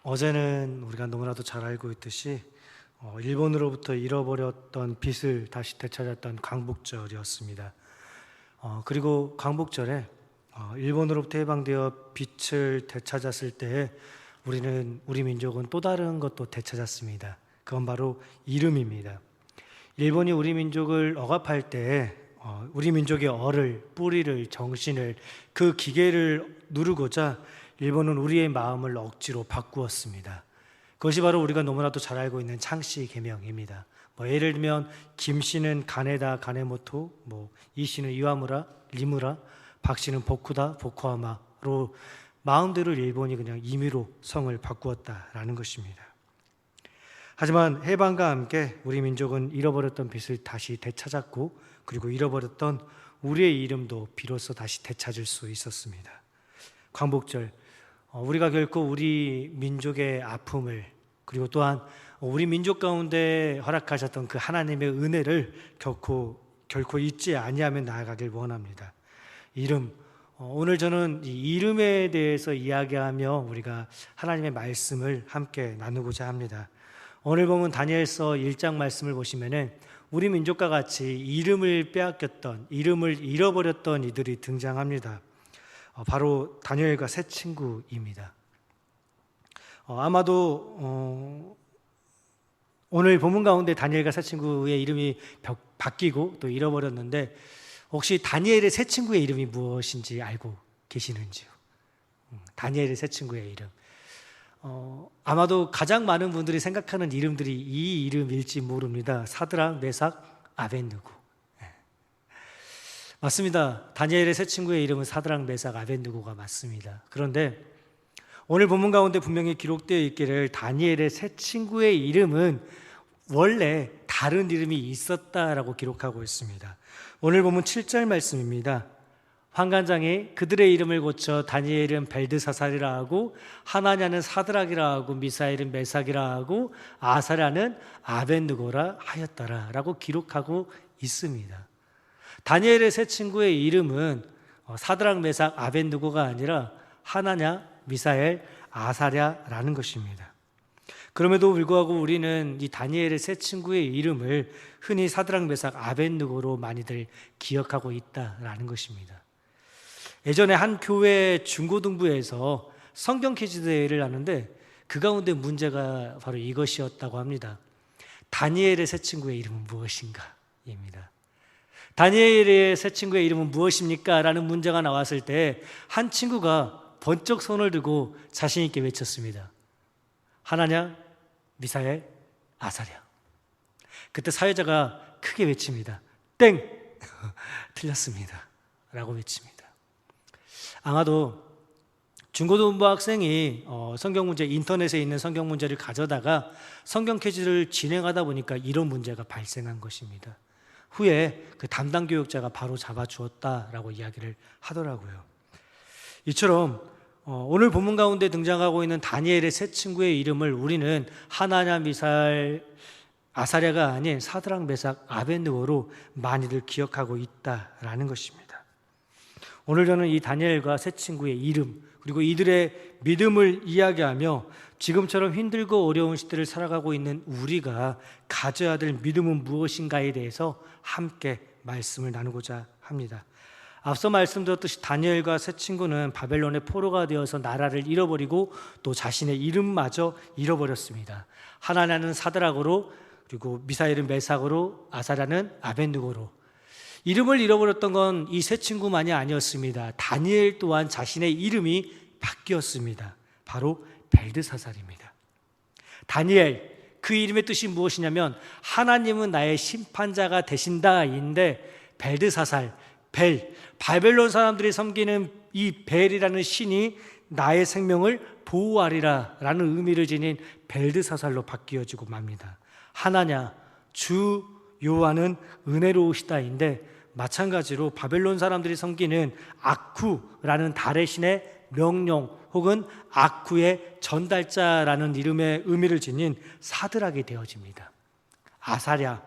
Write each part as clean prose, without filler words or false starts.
어제는 우리가 너무나도 잘 알고 있듯이 일본으로부터 잃어버렸던 빚을 다시 되찾았던 광복절이었습니다. 그리고 광복절에 일본으로부터 해방되어 빚을 되찾았을 때에 우리 민족은 또 다른 것도 되찾았습니다. 그건 바로 이름입니다. 일본이 우리 민족을 억압할 때에 우리 민족의 얼을, 뿌리를, 정신을, 그 기계를 누르고자 일본은 우리의 마음을 억지로 바꾸었습니다. 그것이 바로 우리가 너무나도 잘 알고 있는 창씨 계명입니다. 예를 들면 김씨는 가네다, 가네모토, 이씨는 이와무라, 리무라, 박씨는 보쿠다, 보쿠하마로 마음대로 일본이 그냥 임의로 성을 바꾸었다라는 것입니다. 하지만 해방과 함께 우리 민족은 잃어버렸던 빚을 다시 되찾았고, 그리고 잃어버렸던 우리의 이름도 비로소 다시 되찾을 수 있었습니다. 광복절, 우리가 결코 우리 민족의 아픔을, 그리고 또한 우리 민족 가운데 허락하셨던 그 하나님의 은혜를 결코 잊지 아니하며 나아가길 원합니다. 이름, 오늘 저는 이 이름에 대해서 이야기하며 우리가 하나님의 말씀을 함께 나누고자 합니다. 오늘 보면 다니엘서 1장 말씀을 보시면은 우리 민족과 같이 이름을 빼앗겼던, 이름을 잃어버렸던 이들이 등장합니다. 바로 다니엘과 세 친구입니다. 아마도 오늘 본문 가운데 다니엘과 세 친구의 이름이 바뀌고 또 잃어버렸는데, 혹시 다니엘의 세 친구의 이름이 무엇인지 알고 계시는지요? 다니엘의 세 친구의 이름. 아마도 가장 많은 분들이 생각하는 이름들이 이 이름일지 모릅니다. 사드락, 메삭, 아벳느고. 맞습니다. 다니엘의 세 친구의 이름은 사드락, 메삭, 아벳느고가 맞습니다. 그런데 오늘 본문 가운데 분명히 기록되어 있기를 다니엘의 세 친구의 이름은 원래 다른 이름이 있었다라고 기록하고 있습니다. 오늘 본문 7절 말씀입니다. 환관장이 그들의 이름을 고쳐 다니엘은 벨드사살이라 하고, 하나냐는 사드락이라 하고, 미사엘은 메삭이라 하고, 아사랴는 아벳느고라 하였더라 라고 기록하고 있습니다. 다니엘의 세 친구의 이름은 사드락, 메삭, 아벳느고가 아니라 하나냐, 미사엘, 아사랴라는 것입니다. 그럼에도 불구하고 우리는 이 다니엘의 세 친구의 이름을 흔히 사드락, 메삭, 아벳느고로 많이들 기억하고 있다라는 것입니다. 예전에 한 교회 중고등부에서 성경 퀴즈 대회를 하는데 그 가운데 문제가 바로 이것이었다고 합니다. 다니엘의 세 친구의 이름은 무엇인가입니다. 다니엘의 세 친구의 이름은 무엇입니까? 라는 문제가 나왔을 때 한 친구가 번쩍 손을 들고 자신 있게 외쳤습니다. 하나냐, 미사엘, 아사랴. 그때 사회자가 크게 외칩니다. 땡! 틀렸습니다. 라고 외칩니다. 아마도 중고등부 학생이 성경 문제, 인터넷에 있는 성경 문제를 가져다가 성경 퀴즈를 진행하다 보니까 이런 문제가 발생한 것입니다. 후에 그 담당 교육자가 바로 잡아주었다라고 이야기를 하더라고요. 이처럼 오늘 본문 가운데 등장하고 있는 다니엘의 세 친구의 이름을 우리는 하나냐, 미사엘, 아사랴가 아닌 사드락, 메삭, 아벳느고로 많이들 기억하고 있다라는 것입니다. 오늘 저는 이 다니엘과 세 친구의 이름, 그리고 이들의 믿음을 이야기하며 지금처럼 힘들고 어려운 시대를 살아가고 있는 우리가 가져야 될 믿음은 무엇인가에 대해서 함께 말씀을 나누고자 합니다. 앞서 말씀드렸듯이 다니엘과 세 친구는 바벨론의 포로가 되어서 나라를 잃어버리고 또 자신의 이름마저 잃어버렸습니다. 하나냐는 사드락으로, 그리고 미사엘은 메삭으로, 아사랴는 아벳느고로. 이름을 잃어버렸던 건 이 세 친구만이 아니었습니다. 다니엘 또한 자신의 이름이 바뀌었습니다. 바로 벨드사살입니다. 다니엘, 그 이름의 뜻이 무엇이냐면 하나님은 나의 심판자가 되신다인데, 벨드사살, 바벨론 사람들이 섬기는 이 벨이라는 신이 나의 생명을 보호하리라 라는 의미를 지닌 벨드사살로 바뀌어지고 맙니다. 하나냐, 주 여호와는 은혜로우시다인데, 마찬가지로 바벨론 사람들이 섬기는 아쿠라는 달의 신의 명령 혹은 아쿠의 전달자라는 이름의 의미를 지닌 사드락이 되어집니다. 아사랴,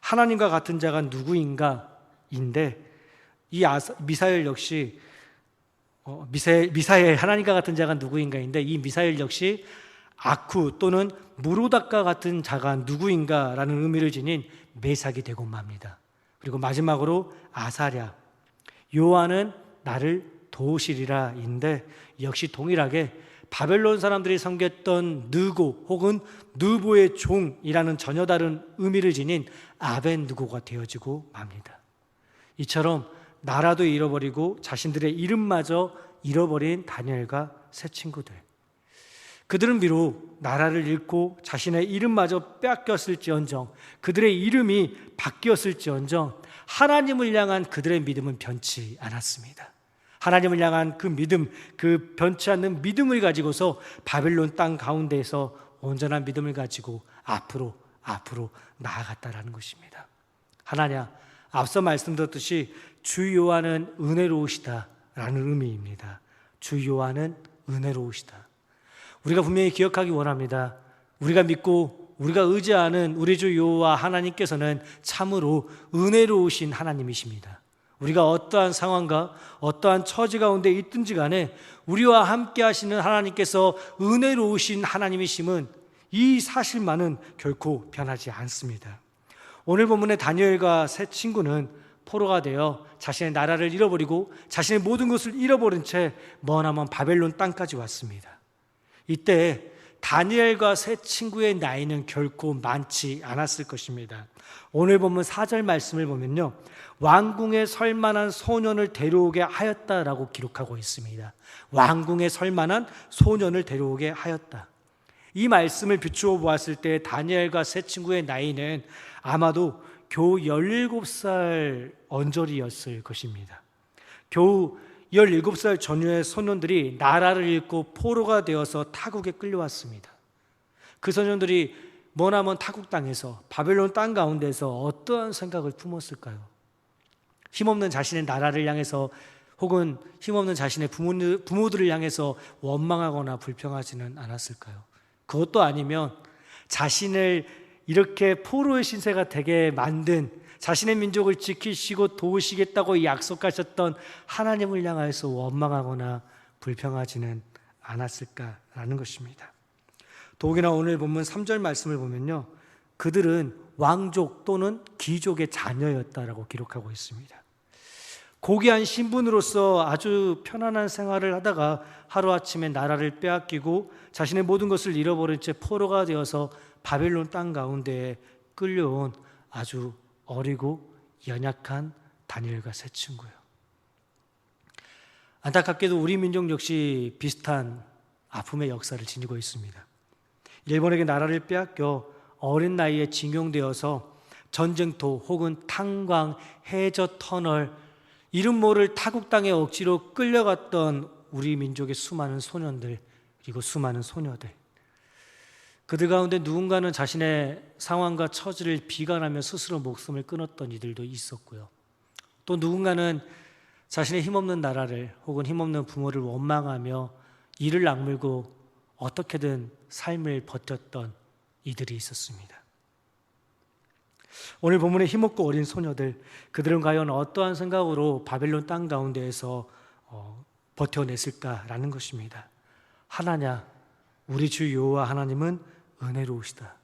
하나님과 같은 자가 누구인가 인데, 이 미사엘 역시 미사엘 하나님과 같은 자가 누구인가인데, 이 미사엘 역시 아쿠 또는 무로닥과 같은 자가 누구인가 라는 의미를 지닌 메삭이 되고 맙니다. 그리고 마지막으로 아사랴, 여호와는 나를 도우시리라 인데 역시 동일하게 바벨론 사람들이 섬겼던 느고 혹은 느보의 종이라는 전혀 다른 의미를 지닌 아벤느고가 되어지고 맙니다. 이처럼 나라도 잃어버리고 자신들의 이름마저 잃어버린 다니엘과 세 친구들, 그들은 비록 나라를 잃고 자신의 이름마저 빼앗겼을지언정, 그들의 이름이 바뀌었을지언정 하나님을 향한 그들의 믿음은 변치 않았습니다. 하나님을 향한 그 믿음, 그 변치 않는 믿음을 가지고서 바벨론 땅 가운데에서 온전한 믿음을 가지고 앞으로 나아갔다라는 것입니다. 하나냐, 앞서 말씀드렸듯이 주 여호와는 은혜로우시다라는 의미입니다. 주 여호와는 은혜로우시다. 우리가 분명히 기억하기 원합니다. 우리가 믿고 우리가 의지하는 우리 주 여호와 하나님께서는 참으로 은혜로우신 하나님이십니다. 우리가 어떠한 상황과 어떠한 처지 가운데 있든지 간에 우리와 함께 하시는 하나님께서 은혜로우신 하나님이심은 이 사실만은 결코 변하지 않습니다. 오늘 본문의 다니엘과 세 친구는 포로가 되어 자신의 나라를 잃어버리고 자신의 모든 것을 잃어버린 채 머나먼 바벨론 땅까지 왔습니다. 이때 다니엘과 세 친구의 나이는 결코 많지 않았을 것입니다. 오늘 본문 4절 말씀을 보면요, 왕궁에 설 만한 소년을 데려오게 하였다라고 기록하고 있습니다. 왕궁에 설 만한 소년을 데려오게 하였다. 이 말씀을 비추어 보았을 때 다니엘과 세 친구의 나이는 아마도 겨우 17살 언저리였을 것입니다. 겨우 17살 전후의 소년들이 나라를 잃고 포로가 되어서 타국에 끌려왔습니다. 그 소년들이 머나먼 타국 땅에서 바벨론 땅 가운데서 어떠한 생각을 품었을까요? 힘없는 자신의 나라를 향해서 혹은 힘없는 자신의 부모들을 향해서 원망하거나 불평하지는 않았을까요? 그것도 아니면 자신을 이렇게 포로의 신세가 되게 만든, 자신의 민족을 지키시고 도우시겠다고 약속하셨던 하나님을 향해서 원망하거나 불평하지는 않았을까라는 것입니다. 더욱이나 오늘 본문 3절 말씀을 보면요, 그들은 왕족 또는 귀족의 자녀였다라고 기록하고 있습니다. 고귀한 신분으로서 아주 편안한 생활을 하다가 하루아침에 나라를 빼앗기고 자신의 모든 것을 잃어버린 채 포로가 되어서 바벨론 땅 가운데에 끌려온 아주 어리고 연약한 다니엘과 세 친구예요. 안타깝게도 우리 민족 역시 비슷한 아픔의 역사를 지니고 있습니다. 일본에게 나라를 빼앗겨 어린 나이에 징용되어서 전쟁터 혹은 탄광, 해저 터널, 이름 모를 타국 땅에 억지로 끌려갔던 우리 민족의 수많은 소년들, 그리고 수많은 소녀들, 그들 가운데 누군가는 자신의 상황과 처지를 비관하며 스스로 목숨을 끊었던 이들도 있었고요. 또 누군가는 자신의 힘없는 나라를 혹은 힘없는 부모를 원망하며 이를 악물고 어떻게든 삶을 버텼던 이들이 있었습니다. 오늘 본문의 힘없고 어린 소녀들, 그들은 과연 어떠한 생각으로 바벨론 땅 가운데에서 버텨냈을까라는 것입니다. 하나냐, 우리 주 여호와 하나님은 은혜로우시다.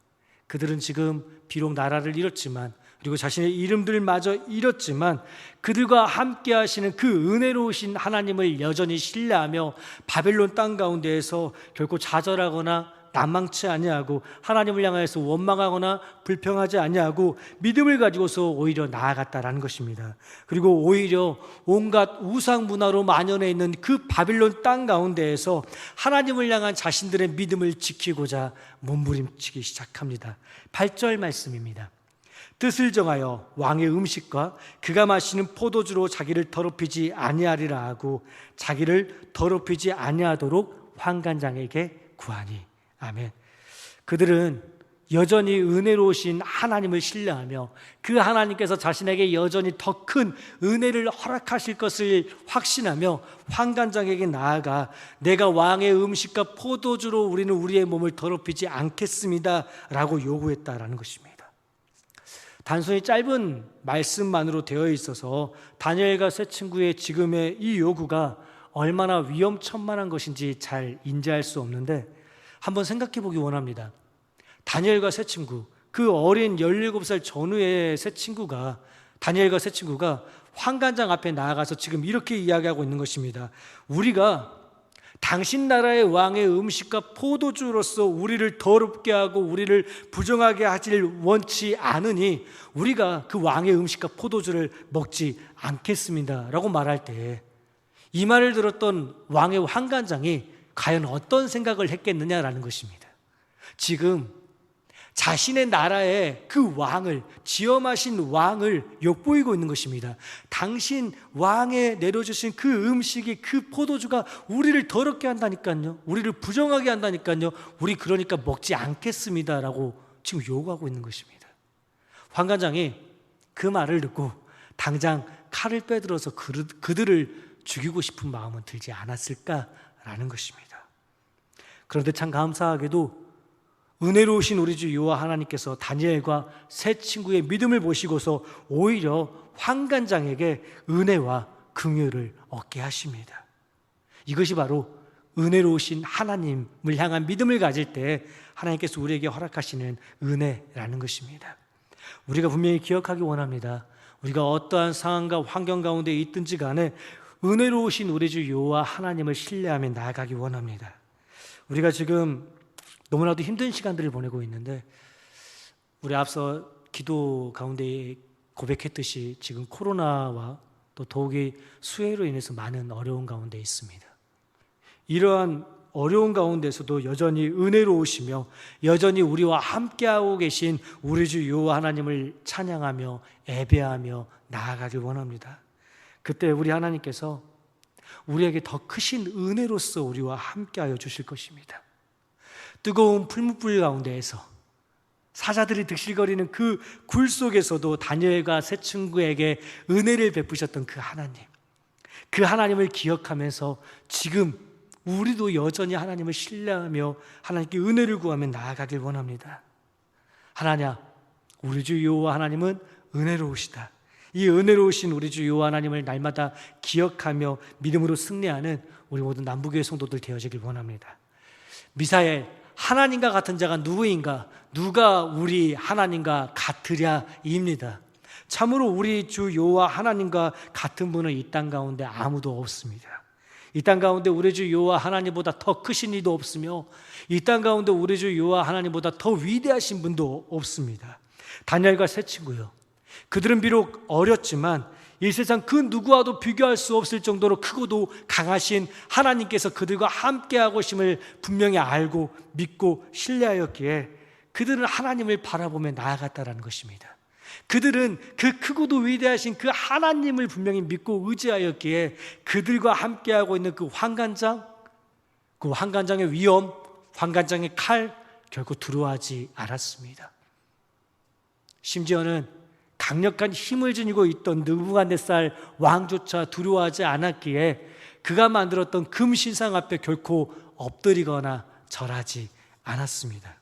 그들은 지금 비록 나라를 잃었지만, 그리고 자신의 이름들마저 잃었지만 그들과 함께 하시는 그 은혜로우신 하나님을 여전히 신뢰하며 바벨론 땅 가운데에서 결코 좌절하거나 난망치 아니하고 하나님을 향해서 원망하거나 불평하지 아니하고 믿음을 가지고서 오히려 나아갔다라는 것입니다. 그리고 오히려 온갖 우상 문화로 만연해 있는 그 바빌론 땅 가운데에서 하나님을 향한 자신들의 믿음을 지키고자 몸부림치기 시작합니다. 8절 말씀입니다. 뜻을 정하여 왕의 음식과 그가 마시는 포도주로 자기를 더럽히지 아니하리라 하고 자기를 더럽히지 아니하도록 환관장에게 구하니. 아멘. 그들은 여전히 은혜로우신 하나님을 신뢰하며 그 하나님께서 자신에게 여전히 더 큰 은혜를 허락하실 것을 확신하며 환관장에게 나아가 내가 왕의 음식과 포도주로 우리는 우리의 몸을 더럽히지 않겠습니다 라고 요구했다라는 것입니다. 단순히 짧은 말씀만으로 되어 있어서 다니엘과 세 친구의 지금의 이 요구가 얼마나 위험천만한 것인지 잘 인지할 수 없는데, 한번 생각해 보기 원합니다. 다니엘과 세 친구, 그 어린 17살 전후의 세 친구가, 다니엘과 세 친구가 환관장 앞에 나아가서 지금 이렇게 이야기하고 있는 것입니다. 우리가 당신 나라의 왕의 음식과 포도주로서 우리를 더럽게 하고 우리를 부정하게 하질 원치 않으니 우리가 그 왕의 음식과 포도주를 먹지 않겠습니다 라고 말할 때, 이 말을 들었던 왕의 환관장이 과연 어떤 생각을 했겠느냐라는 것입니다. 지금 자신의 나라의 그 왕을, 지엄하신 왕을 엿보이고 있는 것입니다. 당신 왕에 내려주신 그 음식이, 그 포도주가 우리를 더럽게 한다니까요, 우리를 부정하게 한다니까요, 우리 그러니까 먹지 않겠습니다 라고 지금 요구하고 있는 것입니다. 환관장이 그 말을 듣고 당장 칼을 빼들어서 그들을 죽이고 싶은 마음은 들지 않았을까라는 것입니다. 그런데 참 감사하게도 은혜로우신 우리 주 여호와 하나님께서 다니엘과 세 친구의 믿음을 보시고서 오히려 환관장에게 은혜와 긍휼을 얻게 하십니다. 이것이 바로 은혜로우신 하나님을 향한 믿음을 가질 때 하나님께서 우리에게 허락하시는 은혜라는 것입니다. 우리가 분명히 기억하기 원합니다. 우리가 어떠한 상황과 환경 가운데 있든지 간에 은혜로우신 우리 주 여호와 하나님을 신뢰하며 나아가기 원합니다. 우리가 지금 너무나도 힘든 시간들을 보내고 있는데, 우리 앞서 기도 가운데 고백했듯이 지금 코로나와 또 더욱이 수해로 인해서 많은 어려운 가운데 있습니다. 이러한 어려운 가운데서도 여전히 은혜로우시며 여전히 우리와 함께하고 계신 우리 주 여호와 하나님을 찬양하며 예배하며 나아가길 원합니다. 그때 우리 하나님께서 우리에게 더 크신 은혜로서 우리와 함께하여 주실 것입니다. 뜨거운 풀무불 가운데에서 사자들이 득실거리는 그 굴 속에서도 다니엘과 세 친구에게 은혜를 베푸셨던 그 하나님, 그 하나님을 기억하면서 지금 우리도 여전히 하나님을 신뢰하며 하나님께 은혜를 구하며 나아가길 원합니다. 하나님, 우리 주 여호와 하나님은 은혜로우시다. 이 은혜로우신 우리 주 여호와 하나님을 날마다 기억하며 믿음으로 승리하는 우리 모든 남부교회 성도들 되어지길 원합니다. 미사엘, 하나님과 같은 자가 누구인가? 누가 우리 하나님과 같으랴입니다. 참으로 우리 주 여호와 하나님과 같은 분은 이 땅 가운데 아무도 없습니다. 이 땅 가운데 우리 주 여호와 하나님보다 더 크신 이도 없으며 이 땅 가운데 우리 주 여호와 하나님보다 더 위대하신 분도 없습니다. 다니엘과 세 친구요, 그들은 비록 어렸지만 이 세상 그 누구와도 비교할 수 없을 정도로 크고도 강하신 하나님께서 그들과 함께하고 계심을 분명히 알고 믿고 신뢰하였기에 그들은 하나님을 바라보며 나아갔다라는 것입니다. 그들은 그 크고도 위대하신 그 하나님을 분명히 믿고 의지하였기에 그들과 함께하고 있는 그 환관장의 위험, 환관장의 칼 결코 두려워하지 않았습니다. 심지어는 강력한 힘을 지니고 있던 느부갓네살 왕조차 두려워하지 않았기에 그가 만들었던 금신상 앞에 결코 엎드리거나 절하지 않았습니다.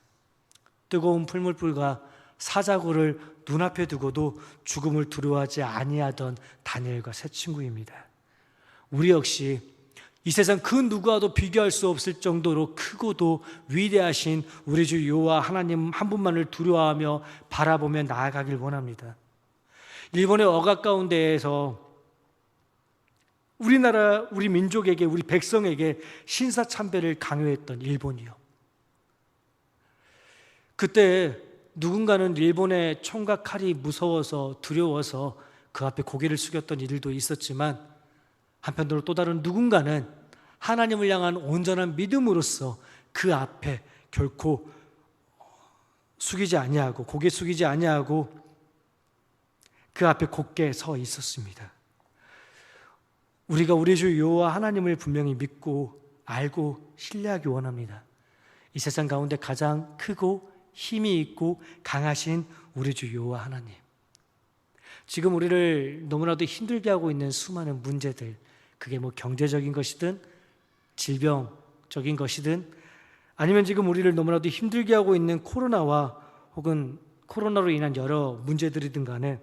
뜨거운 풀물불과 사자굴을 눈앞에 두고도 죽음을 두려워하지 아니하던 다니엘과 세 친구입니다. 우리 역시 이 세상 그 누구와도 비교할 수 없을 정도로 크고도 위대하신 우리 주 여호와 하나님 한 분만을 두려워하며 바라보며 나아가길 원합니다. 일본의 억압 가운데에서 우리나라, 우리 민족에게, 우리 백성에게 신사참배를 강요했던 일본이요, 그때 누군가는 일본의 총과 칼이 무서워서 두려워서 그 앞에 고개를 숙였던 이들도 있었지만, 한편으로 또 다른 누군가는 하나님을 향한 온전한 믿음으로써 그 앞에 결코 숙이지 아니하고, 고개 숙이지 아니하고 그 앞에 곧게 서 있었습니다. 우리가 우리 주 여호와 하나님을 분명히 믿고 알고 신뢰하기 원합니다. 이 세상 가운데 가장 크고 힘이 있고 강하신 우리 주 여호와 하나님, 지금 우리를 너무나도 힘들게 하고 있는 수많은 문제들, 그게 뭐 경제적인 것이든 질병적인 것이든 아니면 지금 우리를 너무나도 힘들게 하고 있는 코로나와 혹은 코로나로 인한 여러 문제들이든 간에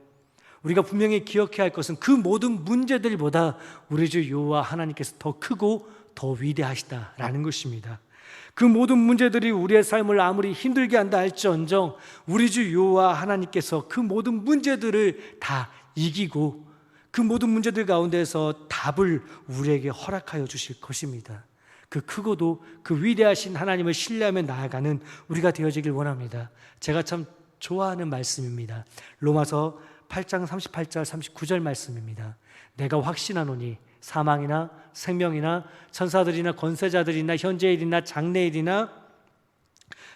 우리가 분명히 기억해야 할 것은 그 모든 문제들보다 우리 주 여호와 하나님께서 더 크고 더 위대하시다라는 것입니다. 그 모든 문제들이 우리의 삶을 아무리 힘들게 한다 할지언정 우리 주 여호와 하나님께서 그 모든 문제들을 다 이기고 그 모든 문제들 가운데서 답을 우리에게 허락하여 주실 것입니다. 그 크고도 그 위대하신 하나님을 신뢰하며 나아가는 우리가 되어지길 원합니다. 제가 참 좋아하는 말씀입니다. 로마서 8장 38절 39절 말씀입니다. 내가 확신하노니 사망이나 생명이나 천사들이나 권세자들이나 현재일이나 장래일이나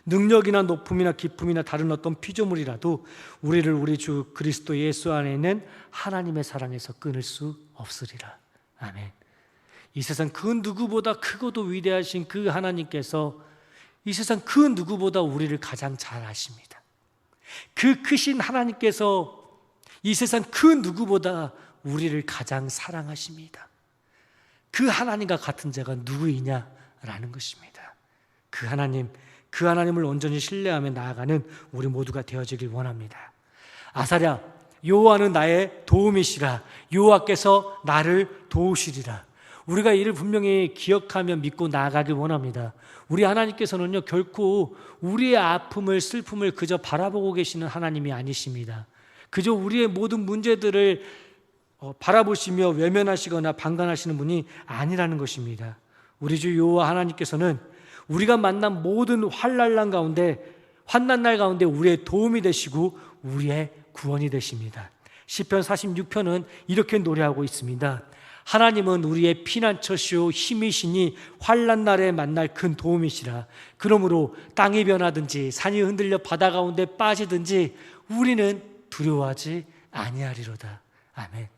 능력이나 높음이나 기쁨이나 다른 어떤 피조물이라도 우리를 우리 주 그리스도 예수 안에 있는 하나님의 사랑에서 끊을 수 없으리라. 아멘. 이 세상 그 누구보다 크고도 위대하신 그 하나님께서 이 세상 그 누구보다 우리를 가장 잘 아십니다. 그 크신 하나님께서 이 세상 그 누구보다 우리를 가장 사랑하십니다. 그 하나님과 같은 자가 누구이냐라는 것입니다. 그 하나님을 온전히 신뢰하며 나아가는 우리 모두가 되어지길 원합니다. 아사랴, 여호와는 나의 도움이시라. 여호와께서 나를 도우시리라. 우리가 이를 분명히 기억하며 믿고 나아가길 원합니다. 우리 하나님께서는요, 결코 우리의 아픔을, 슬픔을 그저 바라보고 계시는 하나님이 아니십니다. 그저 우리의 모든 문제들을 바라보시며 외면하시거나 방관하시는 분이 아니라는 것입니다. 우리 주 여호와 하나님께서는 우리가 만난 모든 환난 날 가운데 우리의 도움이 되시고 우리의 구원이 되십니다. 시편 46편은 이렇게 노래하고 있습니다. 하나님은 우리의 피난처시오 힘이시니 환난 날에 만날 큰 도움이시라. 그러므로 땅이 변하든지 산이 흔들려 바다 가운데 빠지든지 우리는 두려워하지 아니하리로다. 아멘.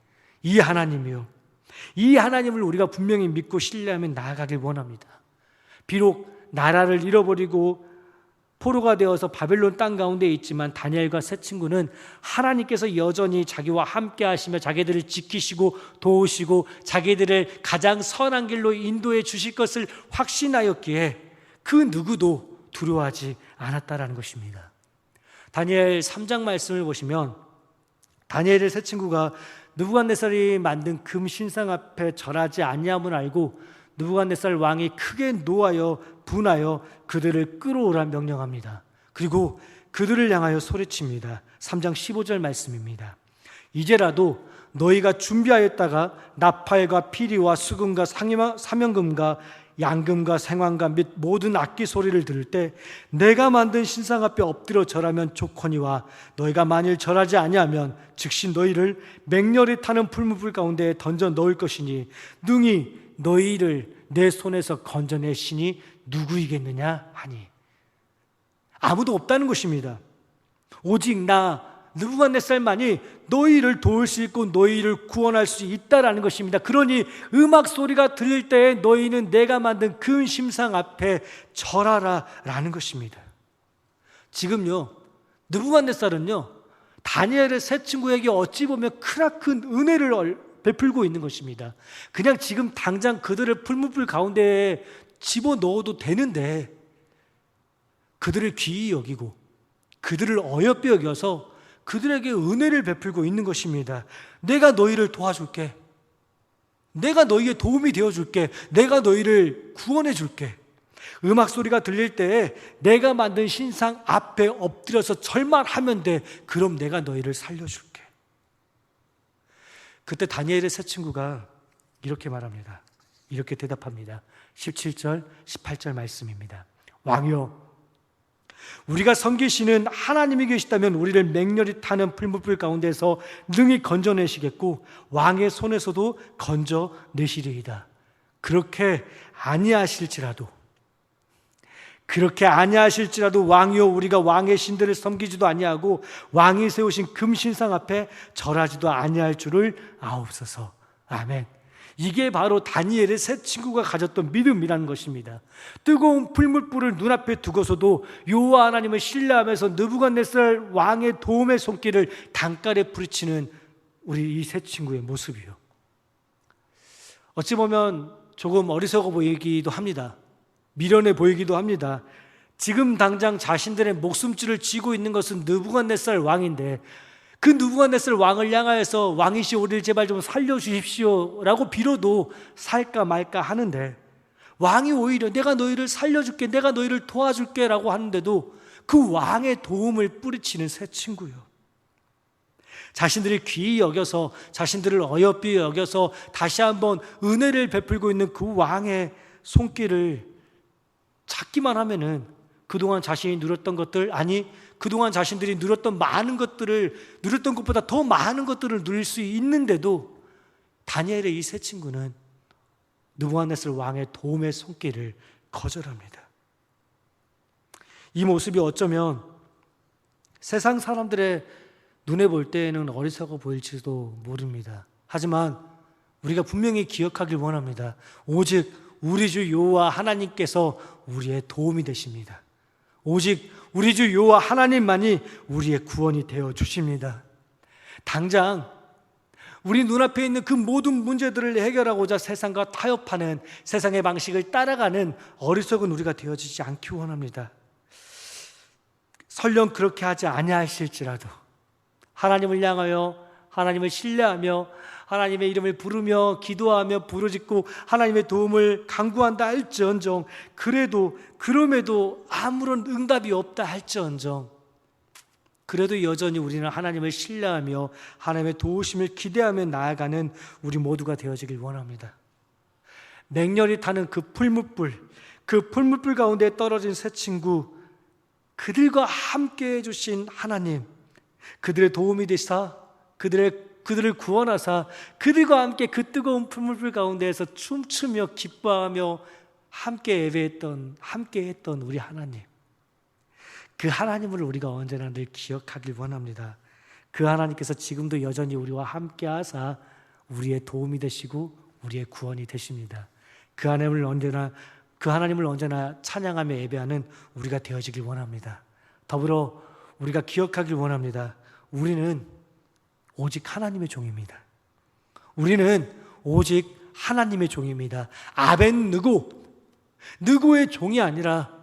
이 하나님이요, 이 하나님을 우리가 분명히 믿고 신뢰하며 나아가길 원합니다. 비록 나라를 잃어버리고 포로가 되어서 바벨론 땅 가운데 있지만 다니엘과 세 친구는 하나님께서 여전히 자기와 함께 하시며 자기들을 지키시고 도우시고 자기들을 가장 선한 길로 인도해 주실 것을 확신하였기에 그 누구도 두려워하지 않았다라는 것입니다. 다니엘 3장 말씀을 보시면 다니엘의 세 친구가 느부갓네살이 만든 금 신상 앞에 절하지 아니함을 알고 느부갓네살 왕이 크게 노하여 분하여 그들을 끌어오라 명령합니다. 그리고 그들을 향하여 소리칩니다. 3장 15절 말씀입니다. 이제라도 너희가 준비하였다가 나팔과 피리와 수금과 사명금과 양금과 생황과 및 모든 악기 소리를 들을 때 내가 만든 신상 앞에 엎드려 절하면 좋거니와 너희가 만일 절하지 아니하면 즉시 너희를 맹렬히 타는 풀무불 가운데 던져 넣을 것이니 능히 너희를 내 손에서 건져낼 신이 누구이겠느냐 하니. 아무도 없다는 것입니다. 오직 나 느부갓네살만이 너희를 도울 수 있고 너희를 구원할 수 있다라는 것입니다. 그러니 음악 소리가 들릴 때 너희는 내가 만든 큰 신상 앞에 절하라 라는 것입니다. 지금요, 느부갓네살은요, 다니엘의 세 친구에게 어찌 보면 크나큰 은혜를 베풀고 있는 것입니다. 그냥 지금 당장 그들을 풀무불 가운데에 집어넣어도 되는데 그들을 귀히 여기고 그들을 어여삐 여겨서 그들에게 은혜를 베풀고 있는 것입니다. 내가 너희를 도와줄게. 내가 너희의 도움이 되어줄게. 내가 너희를 구원해줄게. 음악 소리가 들릴 때 내가 만든 신상 앞에 엎드려서 절만 하면 돼. 그럼 내가 너희를 살려줄게. 그때 다니엘의 세 친구가 이렇게 말합니다. 이렇게 대답합니다. 17절, 18절 말씀입니다. 왕이여, 우리가 섬기시는 하나님이 계시다면 우리를 맹렬히 타는 풀무불 가운데서 능히 건져내시겠고 왕의 손에서도 건져내시리이다. 그렇게 아니하실지라도 왕이여, 우리가 왕의 신들을 섬기지도 아니하고 왕이 세우신 금신상 앞에 절하지도 아니할 줄을 아옵소서. 아멘. 이게 바로 다니엘의 세 친구가 가졌던 믿음이라는 것입니다. 뜨거운 풀무불을 눈앞에 두고서도 여호와 하나님을 신뢰하면서 느부갓네살 왕의 도움의 손길을 단칼에 부리치는 우리 이 세 친구의 모습이요, 어찌 보면 조금 어리석어 보이기도 합니다. 미련해 보이기도 합니다. 지금 당장 자신들의 목숨줄을 쥐고 있는 것은 느부갓네살 왕인데 그 느부갓네살 왕을 향하여서 왕이시여 우리를 제발 좀 살려주십시오 라고 빌어도 살까 말까 하는데 왕이 오히려 내가 너희를 살려줄게, 내가 너희를 도와줄게 라고 하는데도 그 왕의 도움을 뿌리치는 세 친구요. 자신들이 귀히 여겨서, 자신들을 어여삐 여겨서 다시 한번 은혜를 베풀고 있는 그 왕의 손길을 찾기만 하면은 그동안 자신이 누렸던 것들, 아니 그동안 자신들이 누렸던 많은 것들을, 누렸던 것보다 더 많은 것들을 누릴 수 있는데도 다니엘의 이 세 친구는 느부갓네살 왕의 도움의 손길을 거절합니다. 이 모습이 어쩌면 세상 사람들의 눈에 볼 때에는 어리석어 보일지도 모릅니다. 하지만 우리가 분명히 기억하길 원합니다. 오직 우리 주 여호와 하나님께서 우리의 도움이 되십니다. 오직 우리 주 여호와 하나님만이 우리의 구원이 되어 주십니다. 당장 우리 눈앞에 있는 그 모든 문제들을 해결하고자 세상과 타협하는, 세상의 방식을 따라가는 어리석은 우리가 되어지지 않기 원합니다. 설령 그렇게 하지 아니하실지라도 하나님을 향하여, 하나님을 신뢰하며 하나님의 이름을 부르며 기도하며 부르짖고 하나님의 도움을 간구한다 할지언정, 그럼에도 아무런 응답이 없다 할지언정, 그래도 여전히 우리는 하나님을 신뢰하며 하나님의 도우심을 기대하며 나아가는 우리 모두가 되어지길 원합니다. 맹렬히 타는 그 풀무불 가운데 떨어진 세 친구, 그들과 함께 해주신 하나님, 그들의 도움이 되사 그들을 구원하사 그들과 함께 그 뜨거운 풀무불 가운데에서 춤추며 기뻐하며 함께 했던 우리 하나님, 그 하나님을 우리가 언제나 늘 기억하길 원합니다. 그 하나님께서 지금도 여전히 우리와 함께 하사 우리의 도움이 되시고 우리의 구원이 되십니다. 그 하나님을 언제나 찬양하며 예배하는 우리가 되어지길 원합니다. 더불어 우리가 기억하길 원합니다. 우리는 오직 하나님의 종입니다. 우리는 오직 하나님의 종입니다. 느고의 종이 아니라,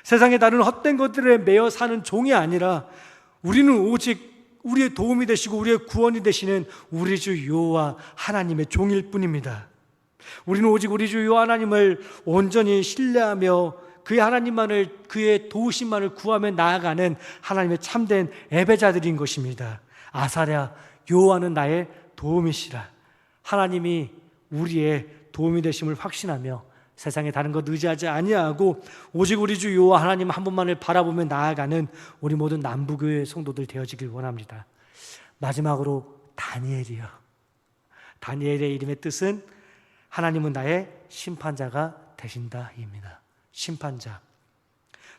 세상의 다른 헛된 것들에 매여 사는 종이 아니라, 우리는 오직 우리의 도움이 되시고 우리의 구원이 되시는 우리 주 여호와 하나님의 종일 뿐입니다. 우리는 오직 우리 주 여호와 하나님을 온전히 신뢰하며 그의 하나님만을, 그의 도우심만을 구하며 나아가는 하나님의 참된 예배자들인 것입니다. 아사랴, 여호와는 나의 도움이시라. 하나님이 우리의 도움이 되심을 확신하며 세상에 다른 것 의지하지 아니하고 오직 우리 주 여호와 하나님 한 분만을 바라보며 나아가는 우리 모든 남부교회 성도들 되어지길 원합니다. 마지막으로 다니엘이요. 다니엘의 이름의 뜻은 하나님은 나의 심판자가 되신다입니다. 심판자.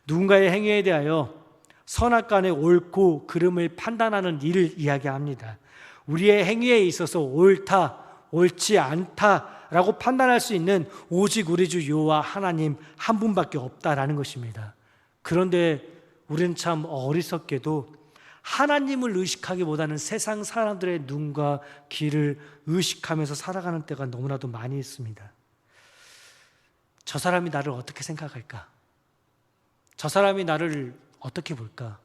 누군가의 행위에 대하여 선악간의 옳고 그름을 판단하는 일을 이야기합니다. 우리의 행위에 있어서 옳다, 옳지 않다라고 판단할 수 있는 오직 우리 주 여호와 하나님 한 분밖에 없다라는 것입니다. 그런데 우리는 참 어리석게도 하나님을 의식하기보다는 세상 사람들의 눈과 귀를 의식하면서 살아가는 때가 너무나도 많이 있습니다. 저 사람이 나를 어떻게 생각할까? 저 사람이 나를 어떻게 볼까?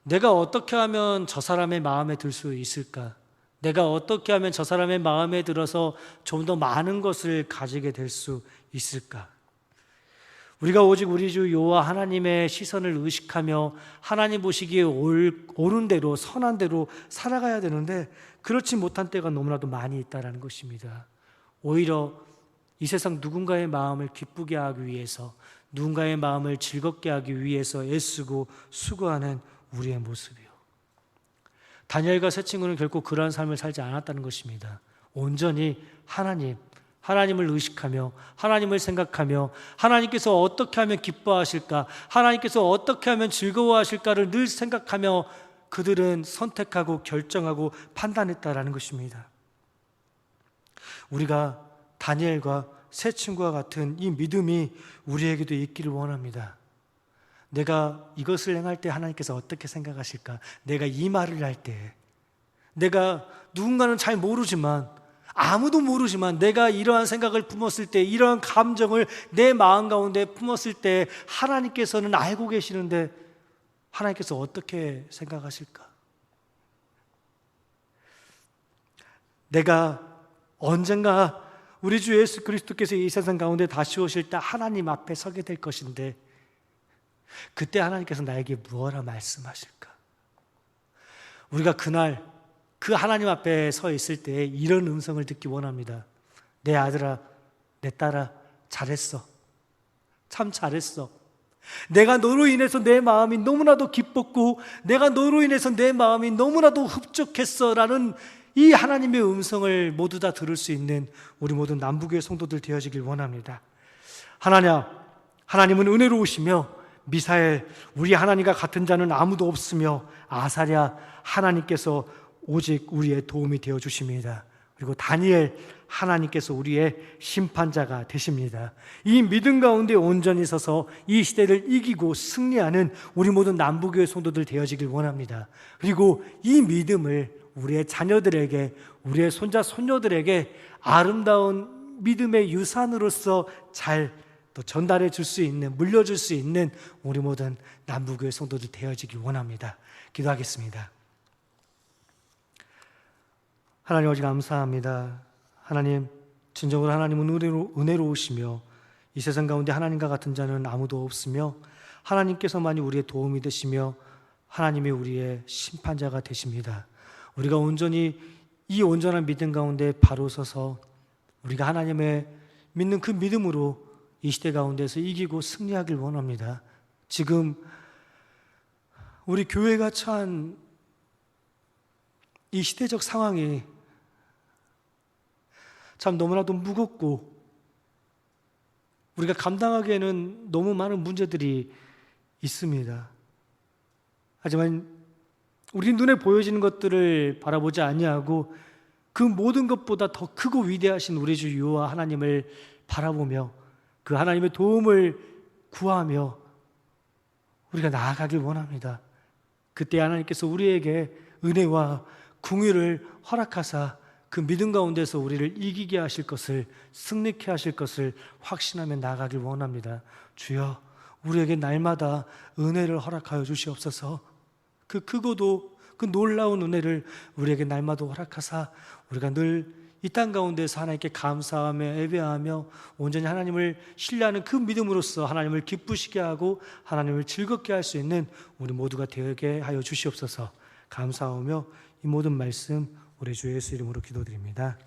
내가 어떻게 하면 저 사람의 마음에 들 수 있을까? 내가 어떻게 하면 저 사람의 마음에 들어서 좀 더 많은 것을 가지게 될 수 있을까? 우리가 오직 우리 주 여호와 하나님의 시선을 의식하며 하나님 보시기에 옳은 대로, 선한 대로 살아가야 되는데 그렇지 못한 때가 너무나도 많이 있다는 것입니다. 오히려 이 세상 누군가의 마음을 기쁘게 하기 위해서, 누군가의 마음을 즐겁게 하기 위해서 애쓰고 수고하는 우리의 모습이요. 다니엘과 세 친구는 결코 그러한 삶을 살지 않았다는 것입니다. 온전히 하나님을 의식하며 하나님을 생각하며 하나님께서 어떻게 하면 기뻐하실까, 하나님께서 어떻게 하면 즐거워하실까를 늘 생각하며 그들은 선택하고 결정하고 판단했다라는 것입니다. 우리가 다니엘과 세 친구와 같은 이 믿음이 우리에게도 있기를 원합니다. 내가 이것을 행할 때 하나님께서 어떻게 생각하실까? 내가 이 말을 할 때, 내가 누군가는 잘 모르지만, 아무도 모르지만 내가 이러한 생각을 품었을 때, 이러한 감정을 내 마음 가운데 품었을 때 하나님께서는 알고 계시는데 하나님께서 어떻게 생각하실까? 내가 언젠가 우리 주 예수 그리스도께서 이 세상 가운데 다시 오실 때 하나님 앞에 서게 될 것인데 그때 하나님께서 나에게 무엇라 말씀하실까? 우리가 그날 그 하나님 앞에 서 있을 때 이런 음성을 듣기 원합니다. 내 아들아, 내 딸아, 잘했어. 참 잘했어. 내가 너로 인해서 내 마음이 너무나도 기뻤고 내가 너로 인해서 내 마음이 너무나도 흡족했어 라는 이 하나님의 음성을 모두 다 들을 수 있는 우리 모든 남부교회 성도들 되어지길 원합니다. 하나님은 은혜로우시며 미사엘, 우리 하나님과 같은 자는 아무도 없으며 아사랴, 하나님께서 오직 우리의 도움이 되어 주십니다. 그리고 다니엘, 하나님께서 우리의 심판자가 되십니다. 이 믿음 가운데 온전히 서서 이 시대를 이기고 승리하는 우리 모든 남부교회 성도들 되어지길 원합니다. 그리고 이 믿음을 우리의 자녀들에게, 우리의 손자 손녀들에게 아름다운 믿음의 유산으로서 잘 또 전달해 줄 수 있는, 물려줄 수 있는 우리 모든 남부교회 성도들 되어지길 원합니다. 기도하겠습니다. 하나님 아버지 감사합니다. 하나님, 진정으로 하나님은 은혜로우시며 이 세상 가운데 하나님과 같은 자는 아무도 없으며 하나님께서만이 우리의 도움이 되시며 하나님이 우리의 심판자가 되십니다. 우리가 온전히 이 온전한 믿음 가운데 바로 서서 우리가 하나님의 믿는 그 믿음으로 이 시대 가운데서 이기고 승리하길 원합니다. 지금 우리 교회가 처한 이 시대적 상황이 참 너무나도 무겁고 우리가 감당하기에는 너무 많은 문제들이 있습니다. 하지만 우리 눈에 보여지는 것들을 바라보지 아니하고 그 모든 것보다 더 크고 위대하신 우리 주 여호와 하나님을 바라보며 그 하나님의 도움을 구하며 우리가 나아가길 원합니다. 그때 하나님께서 우리에게 은혜와 긍휼을 허락하사 그 믿음 가운데서 우리를 이기게 하실 것을, 승리케 하실 것을 확신하며 나아가길 원합니다. 주여, 우리에게 날마다 은혜를 허락하여 주시옵소서. 그 크고도 그 놀라운 은혜를 우리에게 날마다 허락하사 우리가 늘 이 땅 가운데서 하나님께 감사하며 예배하며 온전히 하나님을 신뢰하는 그 믿음으로써 하나님을 기쁘시게 하고 하나님을 즐겁게 할 수 있는 우리 모두가 되게 하여 주시옵소서. 감사하며 이 모든 말씀 우리 주 예수 이름으로 기도드립니다.